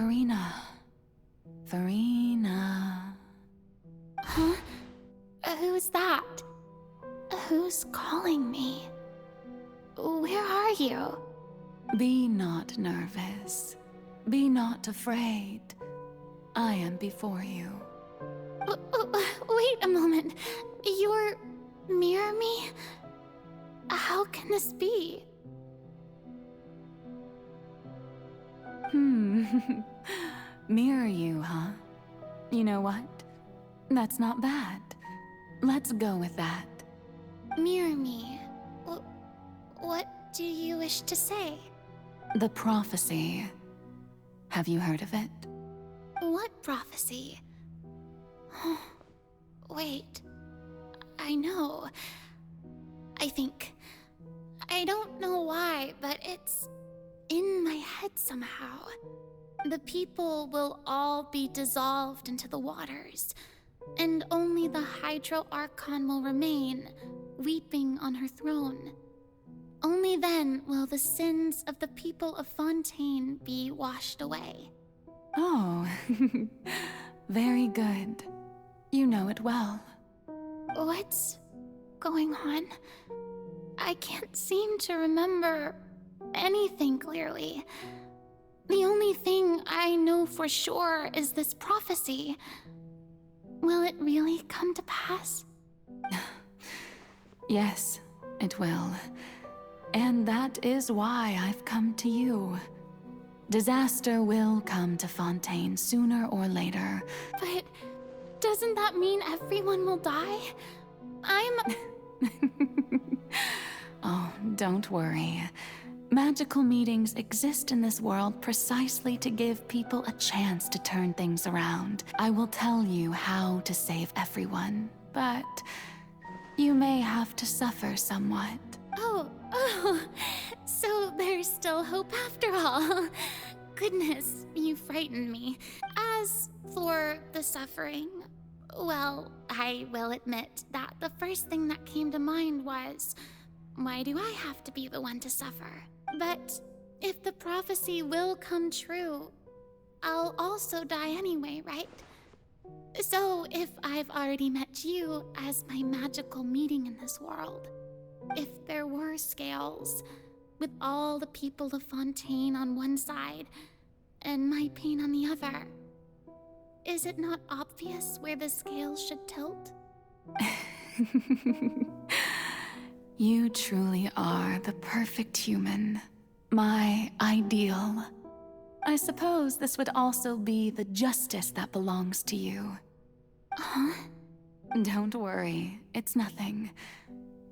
Farina. Farina. Huh? Who's that? Who's calling me? Where are you? Be not nervous. Be not afraid. I am before you. Wait a moment. You're Mirror Me? How can this be? Mirror you, huh? You know what? That's not bad. Let's go with that. Mirror Me. What do you wish to say? The prophecy. Have you heard of it? What prophecy? Wait. I know. I think. I don't know why, but it's in my head somehow. The people will all be dissolved into the waters, and only the Hydro Archon will remain, weeping on her throne. Only then will the sins of the people of Fontaine be washed away. Oh, very good. You know it well. What's going on? I can't seem to remember anything clearly. The only thing I know for sure is this prophecy. Will it really come to pass? Yes, it will. And that is why I've come to you. Disaster will come to Fontaine sooner or later. But doesn't that mean everyone will die? Oh, don't worry. Magical meetings exist in this world precisely to give people a chance to turn things around. I will tell you how to save everyone, but you may have to suffer somewhat. Oh, so there's still hope after all. Goodness, you frightened me. As for the suffering, well, I will admit that the first thing that came to mind was, why do I have to be the one to suffer? But if the prophecy will come true, I'll also die anyway, right? So if I've already met you as my magical meeting in this world, if there were scales, with all the people of Fontaine on one side, and my pain on the other, is it not obvious where the scales should tilt? You truly are the perfect human. My ideal. I suppose this would also be the justice that belongs to you. Huh? Don't worry, it's nothing.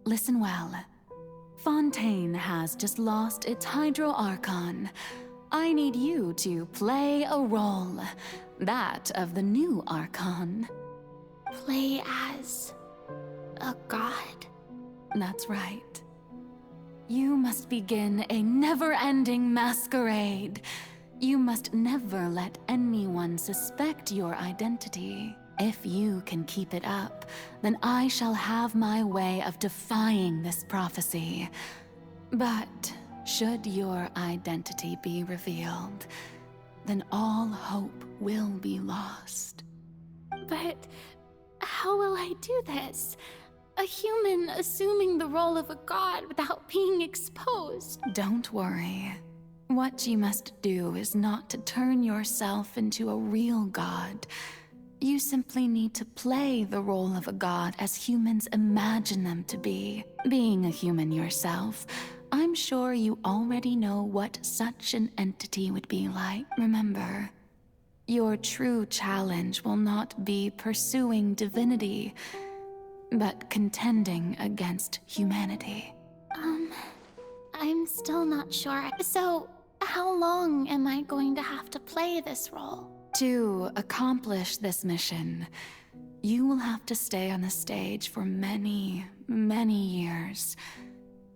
Listen well. Fontaine has just lost its Hydro Archon. I need you to play a role. That of the new Archon. Play as a god? That's right. You must begin a never-ending masquerade. You must never let anyone suspect your identity. If you can keep it up, then I shall have my way of defying this prophecy. But should your identity be revealed, then all hope will be lost. But how will I do this? A human assuming the role of a god without being exposed. Don't worry. What you must do is not to turn yourself into a real god. You simply need to play the role of a god as humans imagine them to be. Being a human yourself, I'm sure you already know what such an entity would be like. Remember, your true challenge will not be pursuing divinity, but contending against humanity. I'm still not sure. So, how long am I going to have to play this role? To accomplish this mission, you will have to stay on the stage for many, many years.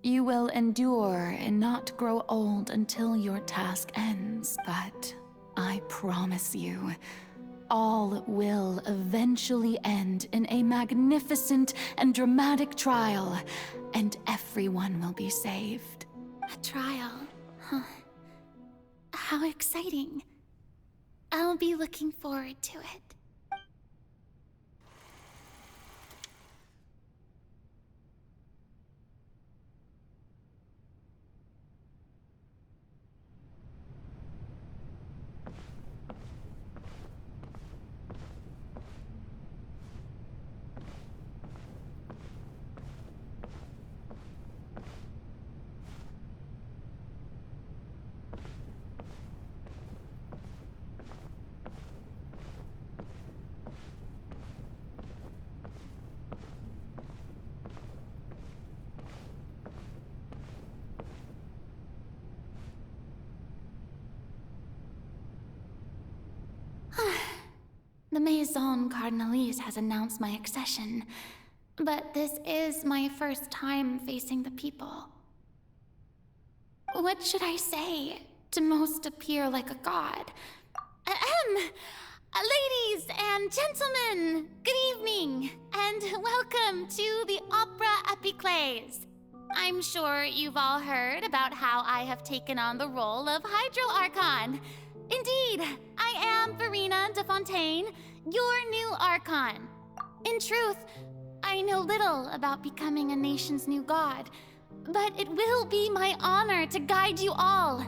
You will endure and not grow old until your task ends, but I promise you, all will eventually end in a magnificent and dramatic trial, and everyone will be saved. A trial, huh? How exciting. I'll be looking forward to it. The Maison Cardinalise has announced my accession, but this is my first time facing the people. What should I say to most appear like a god? Ladies and gentlemen, good evening, and welcome to the Opera Epiclese. I'm sure you've all heard about how I have taken on the role of Hydro Archon. Indeed, I am Verena de Fontaine, your new Archon. In truth, I know little about becoming a nation's new god, but it will be my honor to guide you all.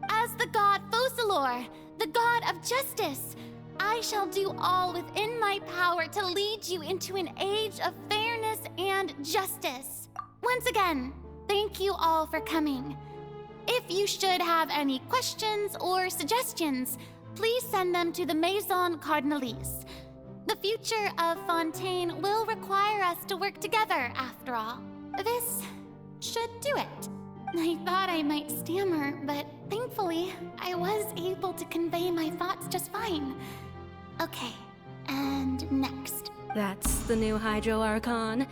As the god Focalors, the god of justice, I shall do all within my power to lead you into an age of fairness and justice. Once again, thank you all for coming. If you should have any questions or suggestions, please send them to the Maison Cardinalise. The future of Fontaine will require us to work together, after all. This should do it. I thought I might stammer, but thankfully, I was able to convey my thoughts just fine. Okay, and next. That's the new Hydro Archon.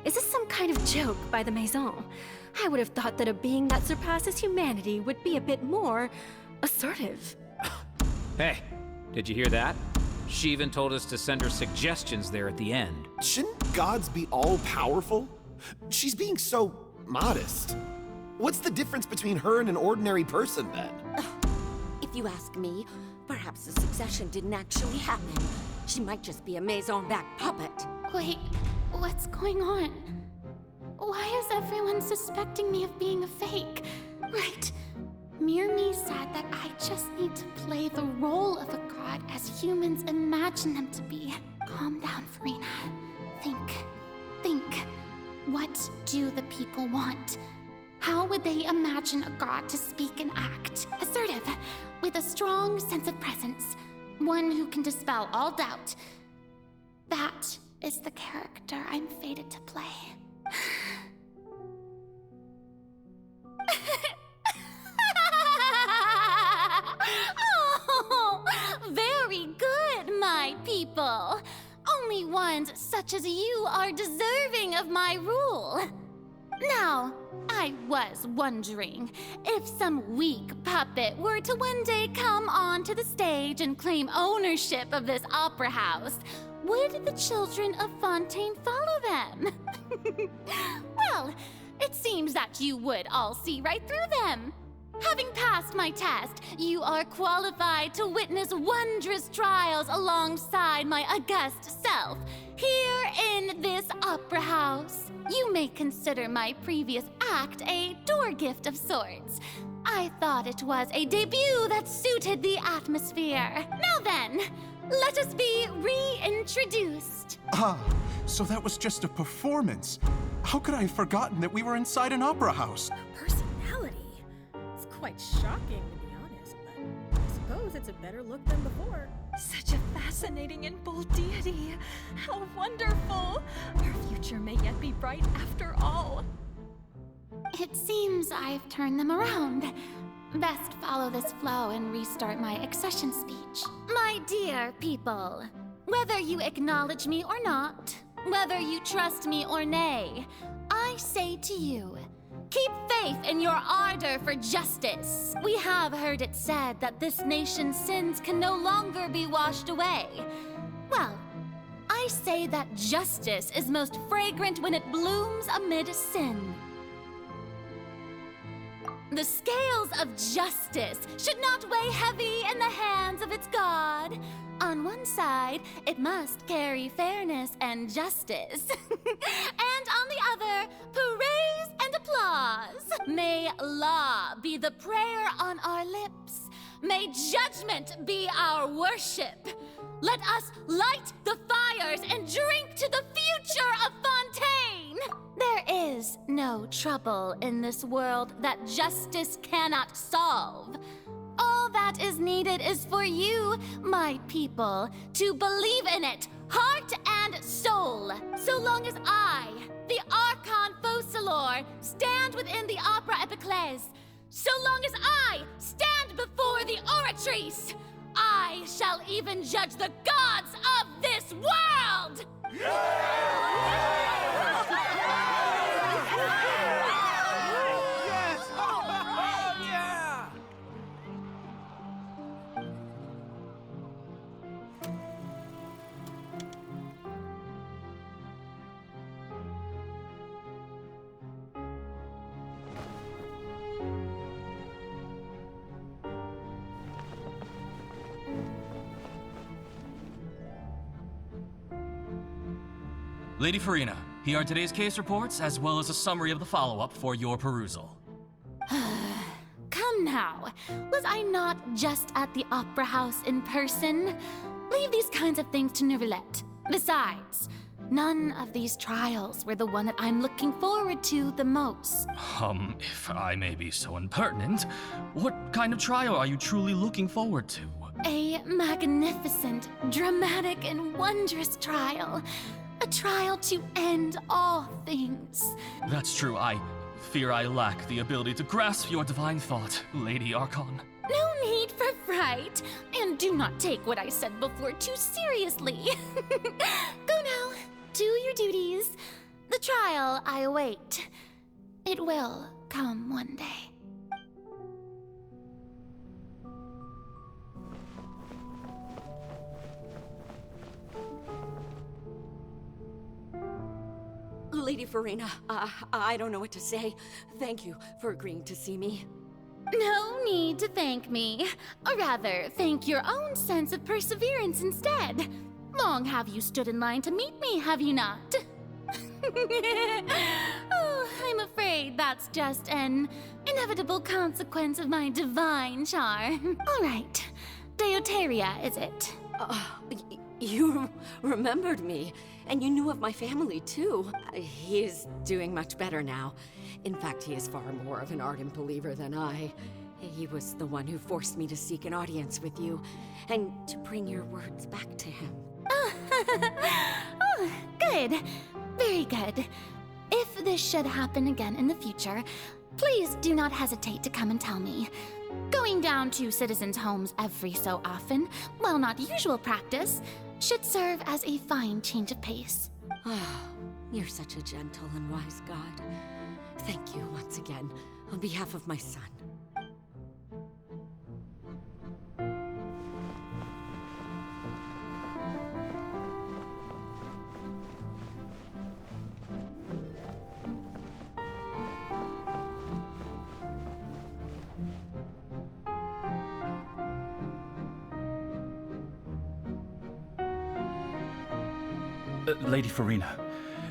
Is this some kind of joke by the Maison? I would have thought that a being that surpasses humanity would be a bit more assertive. Hey, did you hear that? She even told us to send her suggestions there at the end. Shouldn't gods be all-powerful? She's being so modest. What's the difference between her and an ordinary person, then? If you ask me, perhaps the succession didn't actually happen. She might just be a Maison-backed puppet. Wait, what's going on? Why is everyone suspecting me of being a fake? Right. Myrmie said that I just need to play the role of a god as humans imagine them to be. Calm down, Verena. Think. What do the people want? How would they imagine a god to speak and act? Assertive, with a strong sense of presence. One who can dispel all doubt. That is the character I'm fated to play. Oh, very good, my people. Only ones such as you are deserving of my rule. Now, I was wondering if some weak puppet were to one day come onto the stage and claim ownership of this opera house, would the children of Fontaine follow them? Well, it seems that you would all see right through them. Having passed my test, you are qualified to witness wondrous trials alongside my august self, here in this opera house. You may consider my previous act a door gift of sorts. I thought it was a debut that suited the atmosphere. Now then, let us be reintroduced. Ah, so that was just a performance. How could I have forgotten that we were inside an opera house? Personality? It's quite shocking, to be honest, but I suppose it's a better look than before. Such a fascinating and bold deity. How wonderful! Our future may yet be bright after all. It seems I've turned them around. Best follow this flow and restart my accession speech. My dear people, whether you acknowledge me or not, whether you trust me or nay, I say to you, keep faith in your ardor for justice. We have heard it said that this nation's sins can no longer be washed away. Well, I say that justice is most fragrant when it blooms amid sin. The scales of justice should not weigh heavy in the hands of its god. On one side, it must carry fairness and justice. And on the other, praise and applause. May law be the prayer on our lips. May judgment be our worship. Let us light the fires and drink to the future of Fontaine. There is no trouble in this world that justice cannot solve. All that is needed is for you, my people, to believe in it, heart and soul. So long as I, the Archon Focalors, stand within the Opera Epiclese, so long as I stand before the Oratrice, I shall even judge the gods of this world! Lady Furina, here are today's case reports, as well as a summary of the follow-up for your perusal. Come now, was I not just at the Opera House in person? Leave these kinds of things to Neuvillette. Besides, none of these trials were the one that I'm looking forward to the most. If I may be so impertinent, what kind of trial are you truly looking forward to? A magnificent, dramatic, and wondrous trial. A trial to end all things. That's true. I fear I lack the ability to grasp your divine thought, Lady Archon. No need for fright, and do not take what I said before too seriously. Go now, do your duties. The trial I await. It will come one day. Lady Furina, I don't know what to say. Thank you for agreeing to see me. No need to thank me. Or rather, thank your own sense of perseverance instead. Long have you stood in line to meet me, have you not? Oh, I'm afraid that's just an inevitable consequence of my divine charm. All right, Deoteria, is it? You remembered me, and you knew of my family, too. He is doing much better now. In fact, he is far more of an ardent believer than I. He was the one who forced me to seek an audience with you, and to bring your words back to him. Oh, good. Very good. If this should happen again in the future, please do not hesitate to come and tell me. Going down to citizens' homes every so often, while not usual practice, should serve as a fine change of pace. You're such a gentle and wise god. Thank you once again, on behalf of my son. Lady Furina,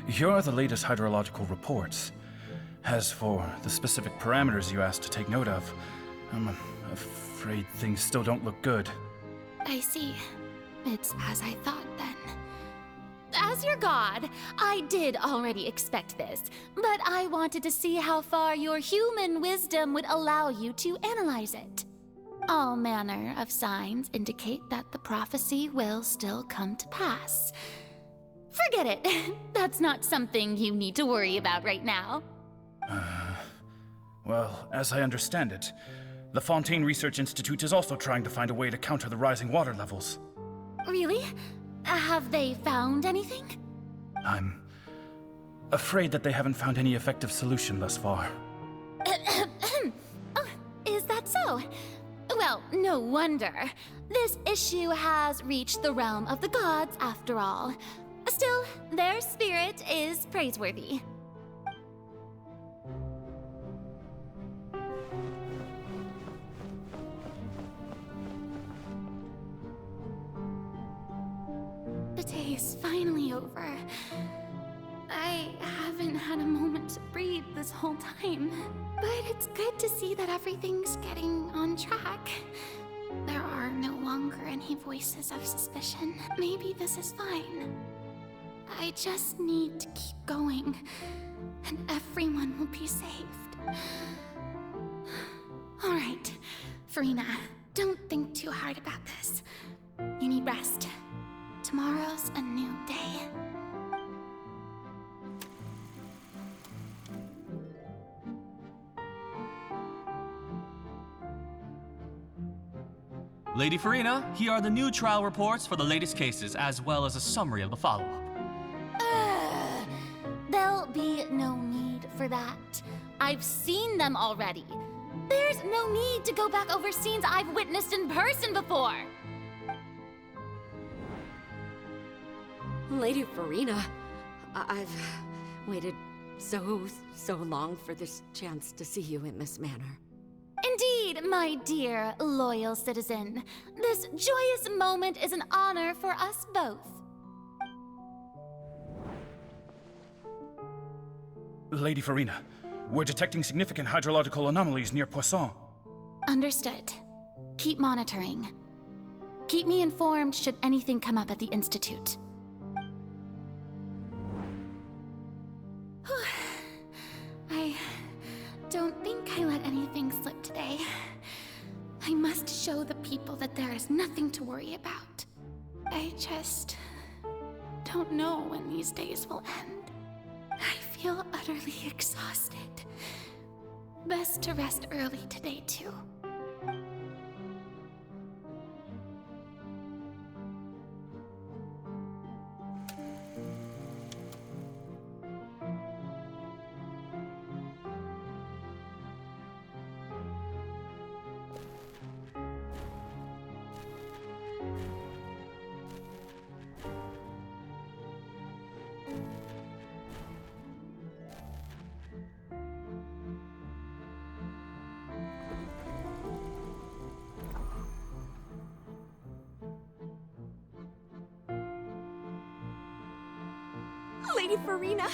here are the latest hydrological reports. As for the specific parameters you asked to take note of, I'm afraid things still don't look good. I see. It's as I thought, then. As your god, I did already expect this, but I wanted to see how far your human wisdom would allow you to analyze it. All manner of signs indicate that the prophecy will still come to pass. Forget it. That's not something you need to worry about right now. Well, as I understand it, the Fontaine Research Institute is also trying to find a way to counter the rising water levels. Really? Have they found anything? I'm afraid that they haven't found any effective solution thus far. Oh, is that so? Well, no wonder. This issue has reached the realm of the gods, after all. Still, their spirit is praiseworthy. haven't had a moment to breathe this whole time. But it's good to see that everything's getting on track. There are no longer any voices of suspicion. Maybe this is fine. I just need to keep going, and everyone will be saved. Alright, Furina, don't think too hard about this. You need rest. Tomorrow's a new day. Lady Furina, here are the new trial reports for the latest cases, as well as a summary of the follow-up. There'll be no need for that. I've seen them already. There's no need to go back over scenes I've witnessed in person before. Lady Furina, I've waited so long for this chance to see you in this manner. Indeed, my dear, loyal citizen. This joyous moment is an honor for us both. Lady Furina, we're detecting significant hydrological anomalies near Poisson. Understood. Keep monitoring. Keep me informed should anything come up at the Institute. I don't think I let anything slip today. I must show the people that there is nothing to worry about. I just don't know when these days will end. I feel utterly exhausted. Best to rest early today, too. Lady Furina,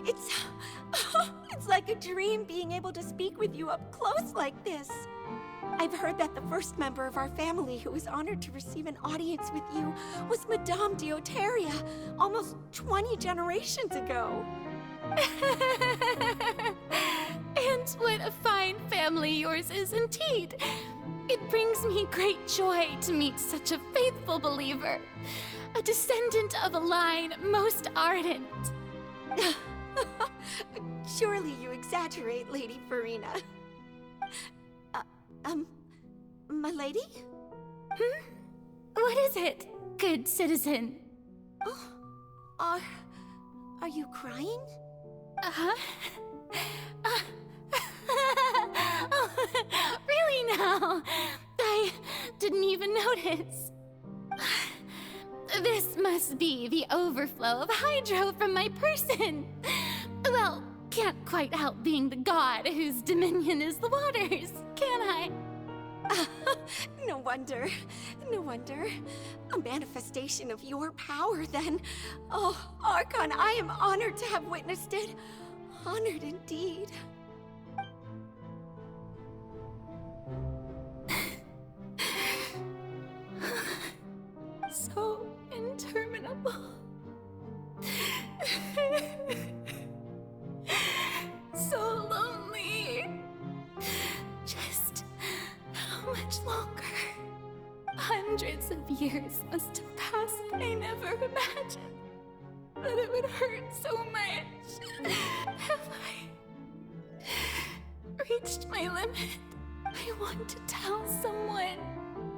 it's like a dream being able to speak with you up close like this. I've heard that the first member of our family who was honored to receive an audience with you was Madame Deoteria, almost 20 generations ago. And what a fine family yours is indeed. It brings me great joy to meet such a faithful believer, a descendant of a line most ardent. Surely you exaggerate, Lady Furina. My lady? What is it, good citizen? Oh, are you crying? Uh-huh. Oh, really now? I didn't even notice. This must be the overflow of hydro from my person. Well, can't quite help being the god whose dominion is the waters, can I? No wonder. No wonder. A manifestation of your power, then. Oh, Archon, I am honored to have witnessed it. Honored indeed. So interminable. So lonely. Just how much longer? Hundreds of years must have passed. I never imagined that it would hurt so much. Have I reached my limit? I want to tell someone,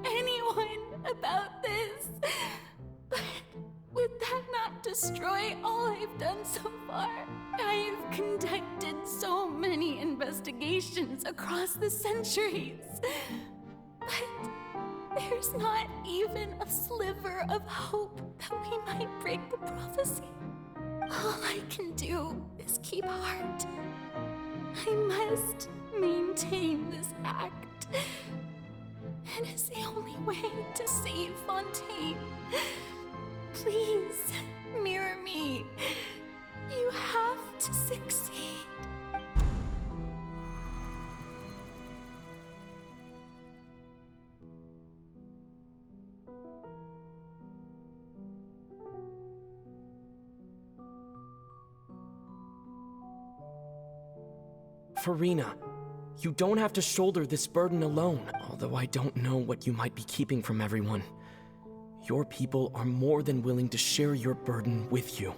anyone, about this. But would that not destroy all I've done so far? I have conducted so many investigations across the centuries. But there's not even a sliver of hope that we might break the prophecy. All I can do is keep heart. I must maintain this act. It is the only way to save Fontaine. Please, mirror me. You have succeed. Furina, you don't have to shoulder this burden alone, although I don't know what you might be keeping from everyone. Your people are more than willing to share your burden with you.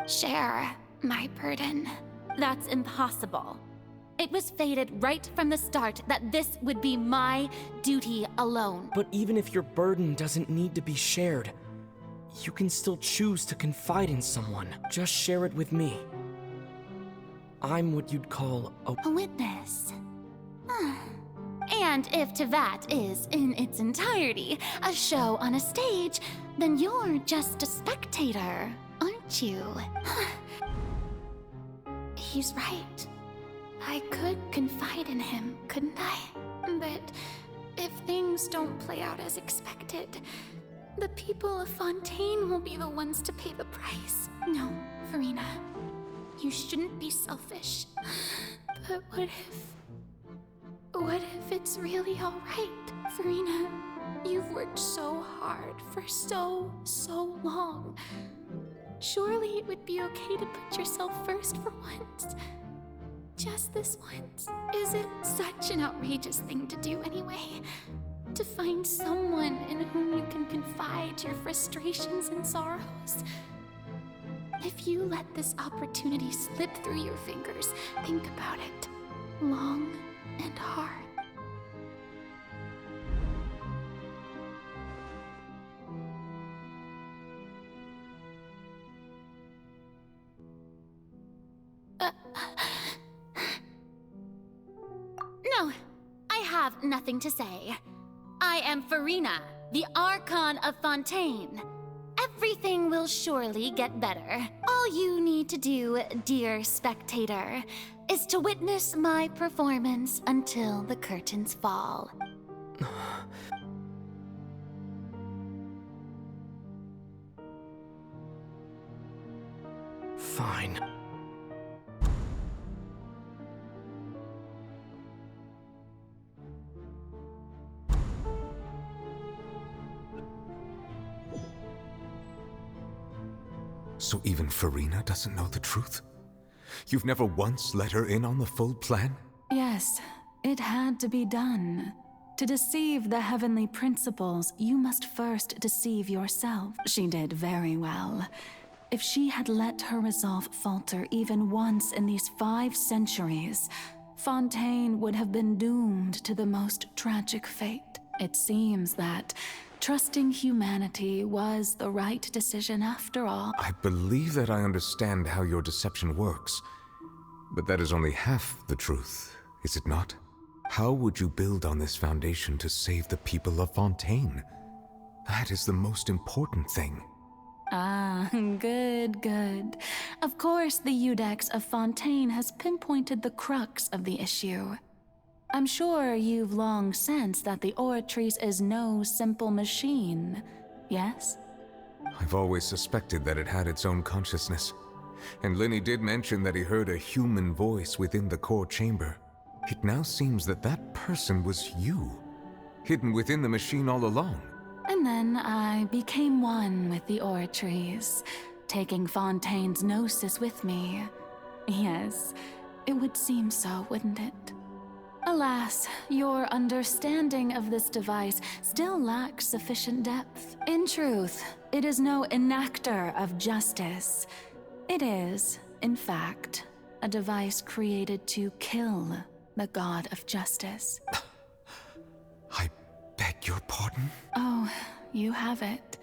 Share my burden. That's impossible. It was fated right from the start that this would be my duty alone. But even if your burden doesn't need to be shared, you can still choose to confide in someone. Just share it with me. I'm what you'd call a witness. And if Teyvat is, in its entirety, a show on a stage, then you're just a spectator, aren't you? He's right. I could confide in him, couldn't I? But if things don't play out as expected, the people of Fontaine will be the ones to pay the price. No, Furina, you shouldn't be selfish. But what if it's really all right? Furina, you've worked so hard for so long. Surely it would be okay to put yourself first for once. Just this once. Is it such an outrageous thing to do anyway? To find someone in whom you can confide your frustrations and sorrows? If you let this opportunity slip through your fingers, think about it. Long and hard. No, I have nothing to say. I am Furina, the Archon of Fontaine. Everything will surely get better. All you need to do, dear spectator, is to witness my performance until the curtains fall. Fine. So even Furina doesn't know the truth? You've never once let her in on the full plan? Yes, it had to be done. To deceive the heavenly principles, you must first deceive yourself. She did very well. If she had let her resolve falter even once in these 5 centuries, Fontaine would have been doomed to the most tragic fate. It seems that trusting humanity was the right decision after all. I believe that I understand how your deception works, but that is only half the truth, is it not? How would you build on this foundation to save the people of Fontaine? That is the most important thing. Ah, good. Of course, the Iudex of Fontaine has pinpointed the crux of the issue. I'm sure you've long sensed that the Oratrice is no simple machine, yes? I've always suspected that it had its own consciousness. And Lyney did mention that he heard a human voice within the core chamber. It now seems that that person was you, hidden within the machine all along. And then I became one with the Oratrice, taking Fontaine's gnosis with me. Yes, it would seem so, wouldn't it? Alas, your understanding of this device still lacks sufficient depth. In truth, it is no enactor of justice. It is, in fact, a device created to kill the god of justice. I beg your pardon? Oh, you have it.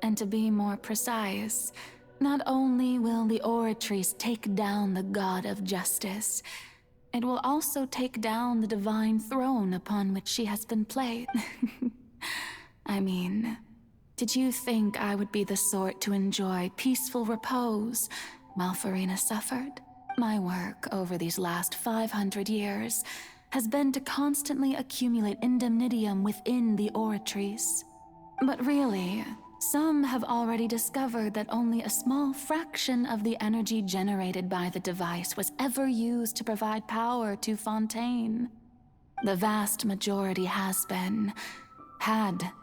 And to be more precise, not only will the Oratrice take down the god of justice, it will also take down the divine throne upon which she has been placed. I mean, did you think I would be the sort to enjoy peaceful repose while Furina suffered? My work over these last 500 years has been to constantly accumulate indemnitium within the Oratrice. But really, some have already discovered that only a small fraction of the energy generated by the device was ever used to provide power to Fontaine. The vast majority had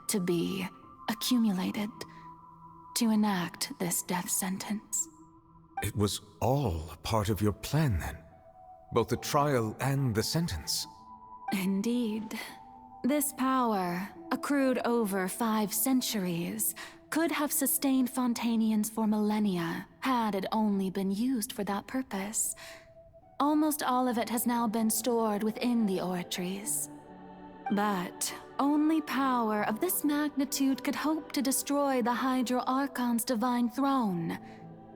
to be, accumulated to enact this death sentence. It was all part of your plan, then? Both the trial and the sentence? Indeed. This power, accrued over 5 centuries, could have sustained Fontainians for millennia had it only been used for that purpose. Almost all of it has now been stored within the Oratrice. But only power of this magnitude could hope to destroy the Hydro Archon's divine throne,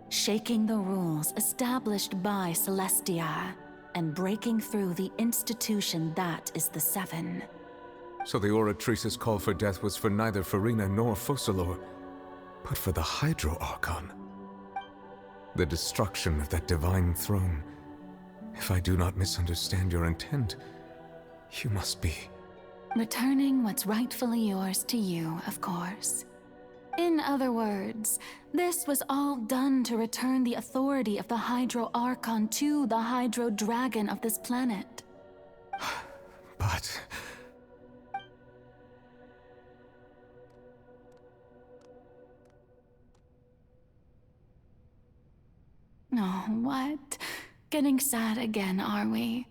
shaking the rules established by Celestia, and breaking through the institution that is the Seven. So the Oratrice's call for death was for neither Furina nor Focalors, but for the Hydro Archon. The destruction of that divine throne. If I do not misunderstand your intent, you must be... Returning what's rightfully yours to you, of course. In other words, this was all done to return the authority of the Hydro Archon to the Hydro Dragon of this planet. But... Oh, what? Getting sad again, are we?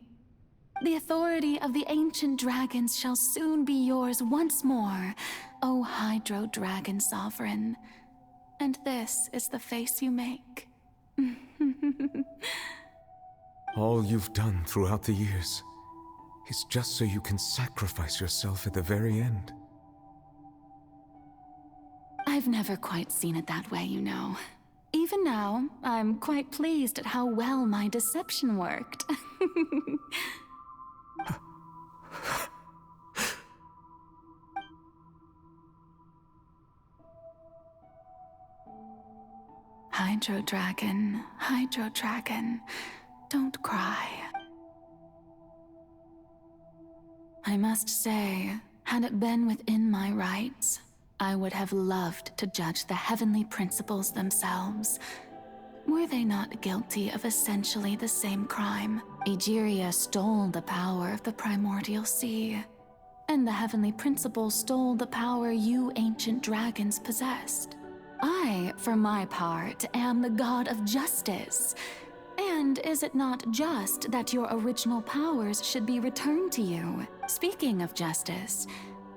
The authority of the ancient dragons shall soon be yours once more, O Hydro Dragon Sovereign. And this is the face you make. All you've done throughout the years is just so you can sacrifice yourself at the very end. I've never quite seen it that way, you know. Even now, I'm quite pleased at how well my deception worked. Hydro Dragon, don't cry. I must say, had it been within my rights, I would have loved to judge the heavenly principles themselves. Were they not guilty of essentially the same crime? Egeria stole the power of the primordial sea, and the heavenly principles stole the power you ancient dragons possessed. I, for my part, am the god of justice. And is it not just that your original powers should be returned to you? Speaking of justice,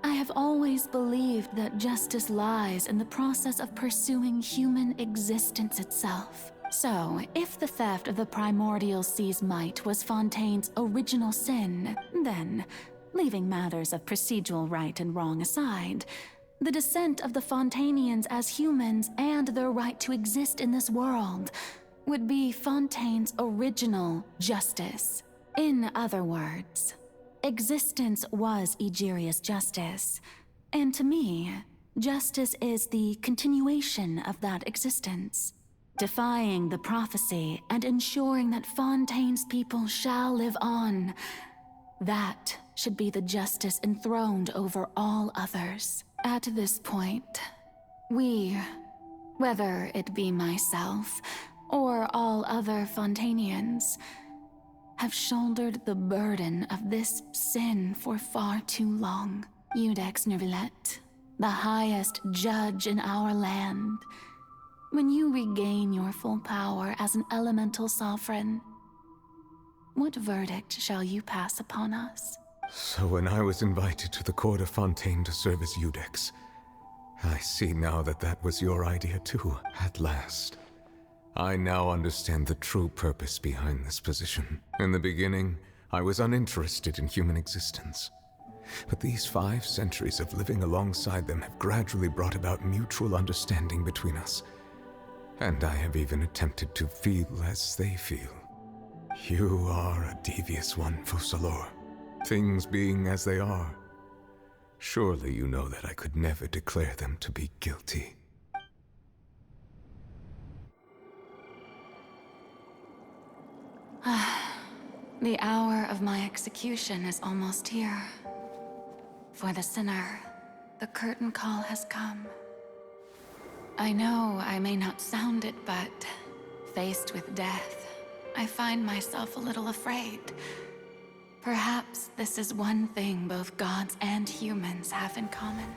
I have always believed that justice lies in the process of pursuing human existence itself. So, if the theft of the primordial sea's might was Fontaine's original sin, then, leaving matters of procedural right and wrong aside, the descent of the Fontainians as humans and their right to exist in this world would be Fontaine's original justice. In other words, existence was Egeria's justice, and to me, justice is the continuation of that existence, defying the prophecy and ensuring that Fontaine's people shall live on. That should be the justice enthroned over all others. At this point, we, whether it be myself or all other Fontainians, have shouldered the burden of this sin for far too long. Iudex Neuvillette, the highest judge in our land, when you regain your full power as an elemental sovereign, what verdict shall you pass upon us? So when I was invited to the court of Fontaine to serve as Iudex, I see now that that was your idea too, at last. I now understand the true purpose behind this position. In the beginning, I was uninterested in human existence. But these 5 centuries of living alongside them have gradually brought about mutual understanding between us. And I have even attempted to feel as they feel. You are a devious one, Focalors. Things being as they are, surely you know that I could never declare them to be guilty. The hour of my execution is almost here. For the sinner, the curtain call has come. I know I may not sound it, but faced with death, I find myself a little afraid. Perhaps this is one thing both gods and humans have in common.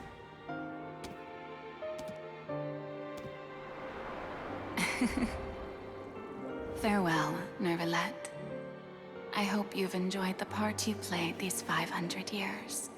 Farewell, Neuvillette. I hope you've enjoyed the part you played these 500 years.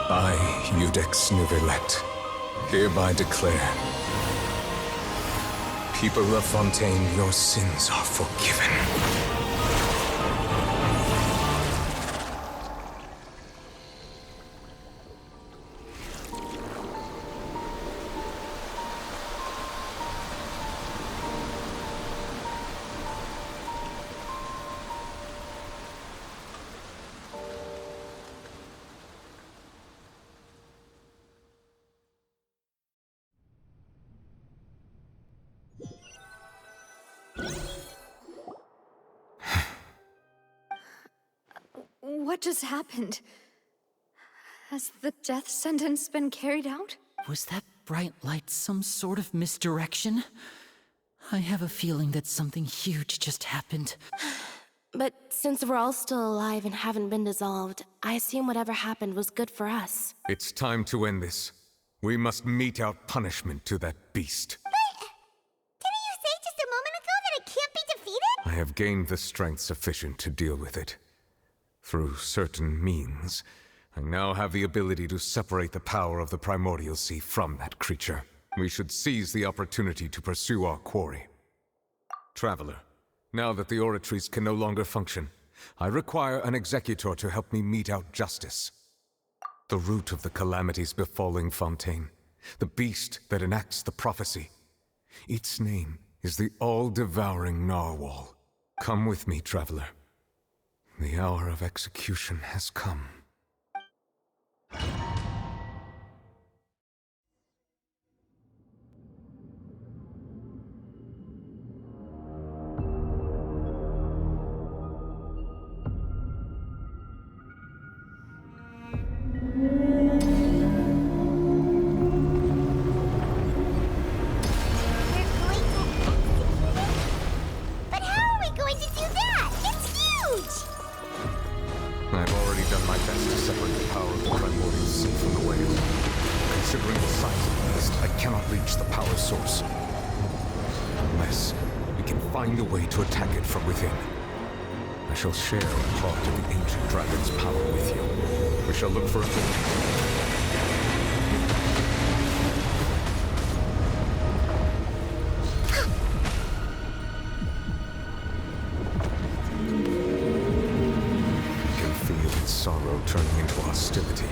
I, Iudex Neuvillette, hereby declare, people of Fontaine, your sins are forgiven. What just happened? Has the death sentence been carried out? Was that bright light some sort of misdirection? I have a feeling that something huge just happened. But since we're all still alive and haven't been dissolved, I assume whatever happened was good for us. It's time to end this. We must mete out punishment to that beast. Didn't you say just a moment ago that it can't be defeated? I have gained the strength sufficient to deal with it. Through certain means, I now have the ability to separate the power of the Primordial Sea from that creature. We should seize the opportunity to pursue our quarry. Traveler, now that the oratories can no longer function, I require an executor to help me mete out justice. The root of the calamities befalling Fontaine, the beast that enacts the prophecy. Its name is the all-devouring Narwhal. Come with me, traveler. The hour of execution has come. But how are we going to do that? It's huge! I've already done my best to separate the power of the Primordial Sea from the whale. Considering the size of the beast, I cannot reach the power source. Unless we can find a way to attack it from within. I shall share a part of the ancient dragon's power with you. We shall look for a its sorrow turning into hostility.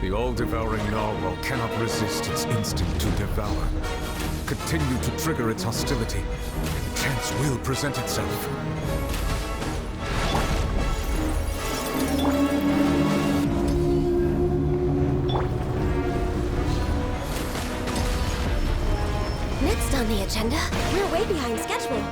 The all-devouring narwhal cannot resist its instinct to devour. Continue to trigger its hostility, and chance will present itself. Next on the agenda, we're way behind schedule.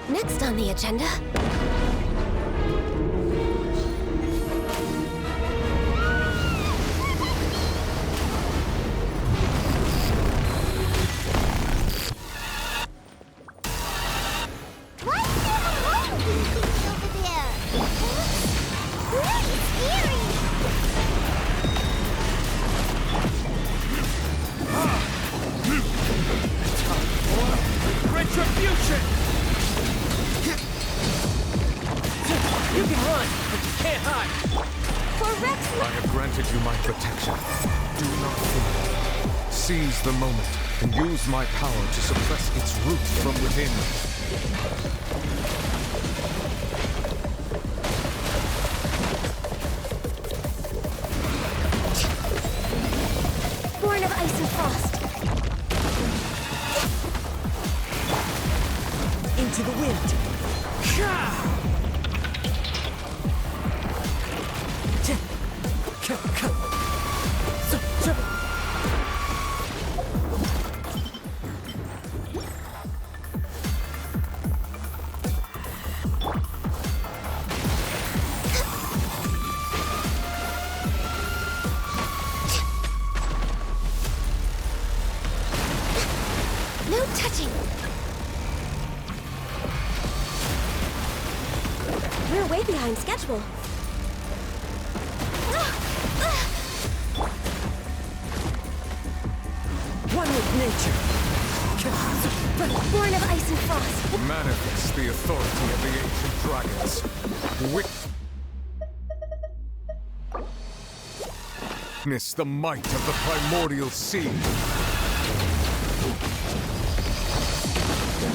Next on the agenda... Retribution! You can run, but you can't hide. I have granted you my protection. Do not fear. Seize the moment and use my power to suppress its roots from within. Born of ice and frost. Into the wind. No touching. We're way behind schedule. One with nature. Born of ice and frost. Manifest the authority of the ancient dragons. Witness the might of the primordial sea.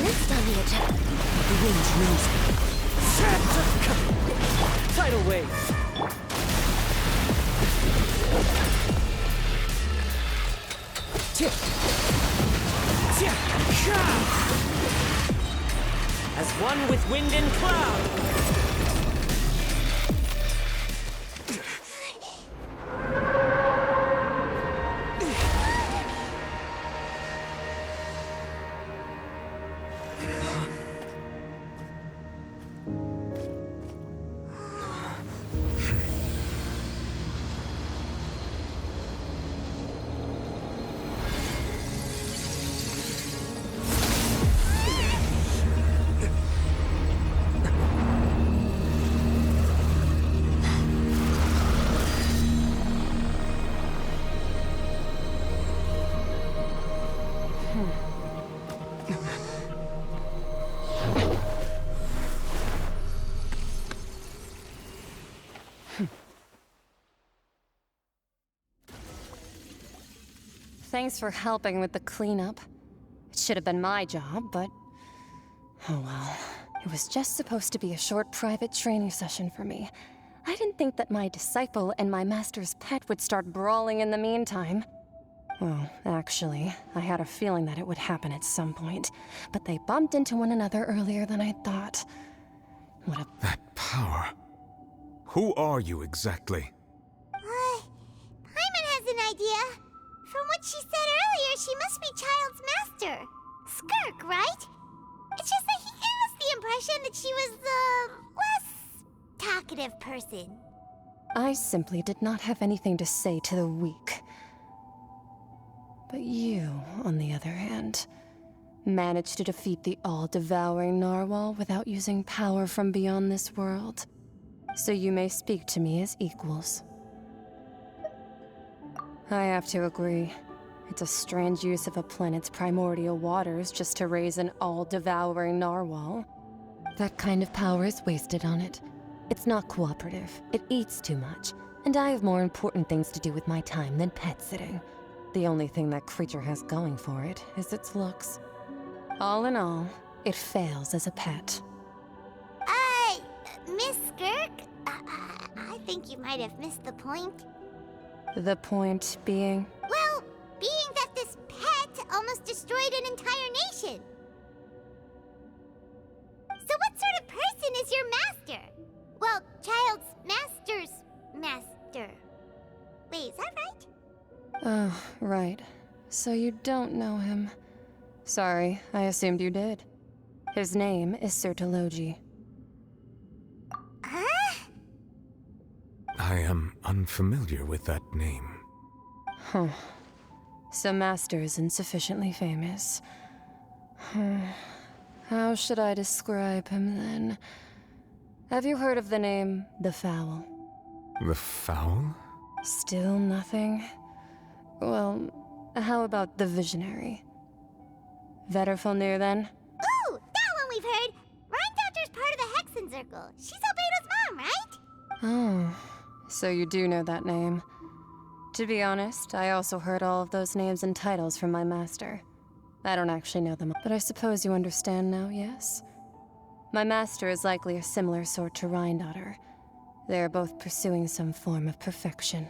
Next on the agenda. The wind knows me. Tidal wave. As one with wind and cloud. Thanks for helping with the cleanup. It should have been my job, but... oh well. It was just supposed to be a short private training session for me. I didn't think that my disciple and my master's pet would start brawling in the meantime. Well, actually, I had a feeling that it would happen at some point, but they bumped into one another earlier than I thought. What a... That power. Who are you exactly? Paimon has an idea. From what she said earlier, she must be Child's master. Skirk, right? It's just that he gave us the impression that she was the less talkative person. I simply did not have anything to say to the weak. But you, on the other hand, managed to defeat the all-devouring narwhal without using power from beyond this world. So you may speak to me as equals. I have to agree. It's a strange use of a planet's primordial waters just to raise an all-devouring narwhal. That kind of power is wasted on it. It's not cooperative. It eats too much. And I have more important things to do with my time than pet sitting. The only thing that creature has going for it is its looks. All in all, it fails as a pet. Miss Skirk? I think you might have missed the point. The point being? Well, being that this pet almost destroyed an entire nation. So what sort of person is your master? Well, child's master's master. Wait, is that right? Oh, right. So you don't know him. Sorry, I assumed you did. His name is Sertologi. Huh? I am unfamiliar with that name. Huh. So Master isn't sufficiently famous. How should I describe him then? Have you heard of the name The Fowl? The Fowl? Still nothing? Well, how about the Visionary? Vetterfulnir then? Ooh, that one we've heard! Rhindaughter's part of the Hexen Circle. She's Albedo's mom, right? Oh, so you do know that name. To be honest, I also heard all of those names and titles from my master. I don't actually know them, but I suppose you understand now, yes? My master is likely a similar sort to Rhindaughter. They are both pursuing some form of perfection.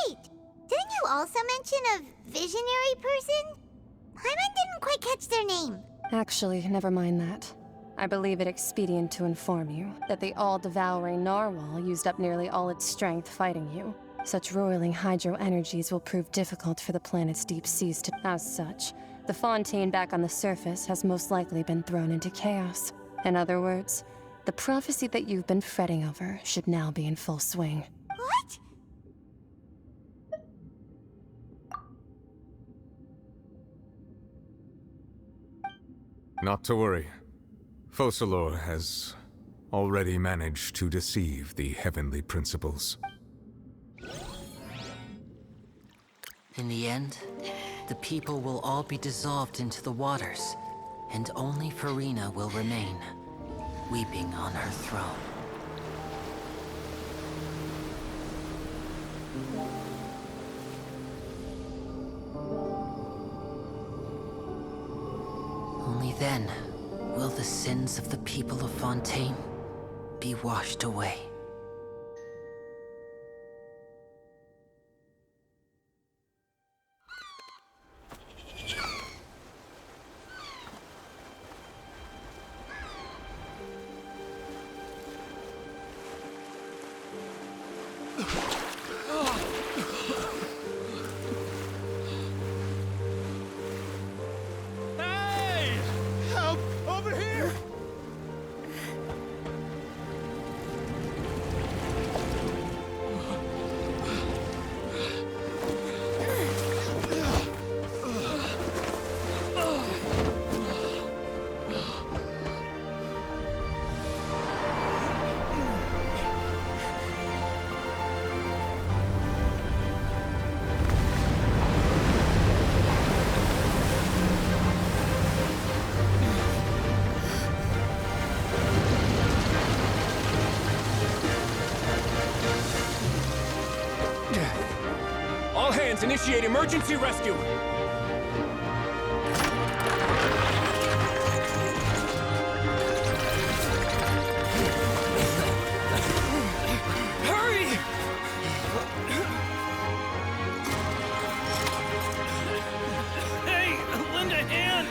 Wait! Didn't you also mention a visionary person? Paimon didn't quite catch their name. Actually, never mind that. I believe it expedient to inform you that the all-devouring narwhal used up nearly all its strength fighting you. Such roiling hydro energies will prove difficult for the planet's deep seas to... As such, the Fontaine back on the surface has most likely been thrown into chaos. In other words, the prophecy that you've been fretting over should now be in full swing. What? Not to worry. Focalors has already managed to deceive the heavenly principles. In the end, the people will all be dissolved into the waters, and only Furina will remain, weeping on her throne. Only then will the sins of the people of Fontaine be washed away. All hands, initiate emergency rescue! Hurry! Hey, lend a hand!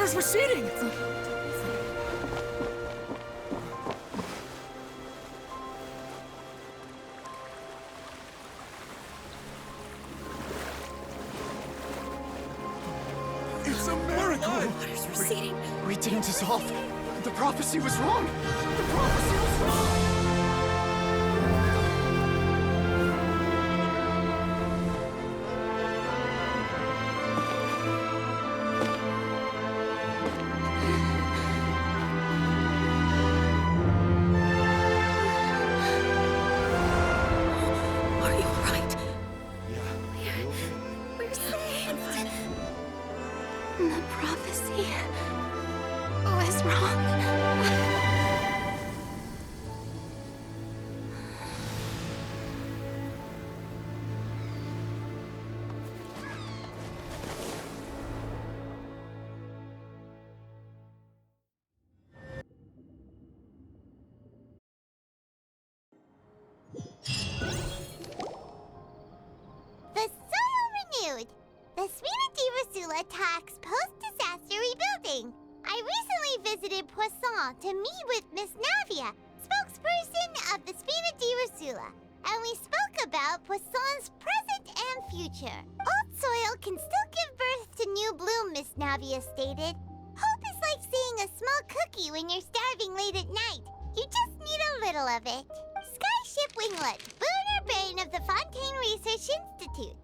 water's receding! It's a miracle! Water's receding. We didn't dissolve. The prophecy was wrong. The prophecy was wrong! Are you alright? We're saved. The prophecy was wrong. The soil renewed. The Spina di Rosula attacks post-disaster rebuilding. I recently visited Poisson to meet with Miss Navia, spokesperson of the Spina di Rosula, and we spoke about Poisson's present and future. Old soil can still give birth to new bloom, Miss Navia stated. Hope is like seeing a small cookie when you're starving late at night. You just need a little of it. Skyship Winglet, lunar brain of the Fontaine Research Institute.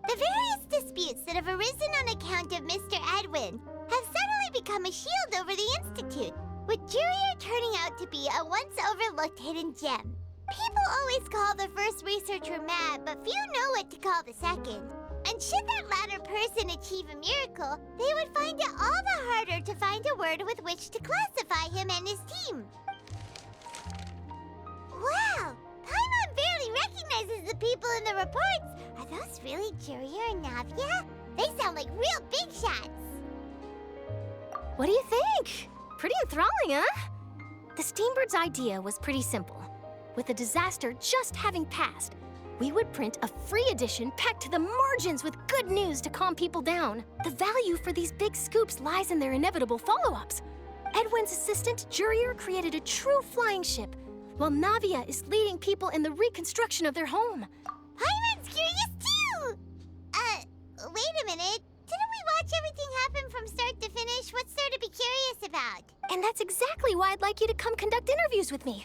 The various disputes that have arisen on account of Mr. Edwin have suddenly become a shield over the Institute, with Jurier turning out to be a once overlooked hidden gem. People always call the first researcher mad, but few know what to call the second. And should that latter person achieve a miracle, they would find it all the harder to find a word with which to classify him and his team. Wow! Paimon barely recognizes the people in the reports. Are those really Jurier and Navia? They sound like real big shots. What do you think? Pretty enthralling, huh? The Steambird's idea was pretty simple. With the disaster just having passed, we would print a free edition packed to the margins with good news to calm people down. The value for these big scoops lies in their inevitable follow-ups. Edwin's assistant, Jurier, created a true flying ship, while Navia is leading people in the reconstruction of their home. Paimon's curious too! Wait a minute. Didn't we watch everything happen from start to finish? What's there to be curious about? And that's exactly why I'd like you to come conduct interviews with me.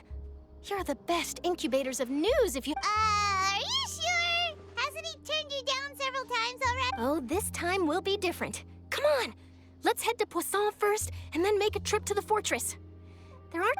You're the best incubators of news if you... Are you sure? Hasn't he turned you down several times already? Oh, this time will be different. Come on! Let's head to Poisson first, and then make a trip to the fortress. There aren't...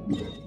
Navia!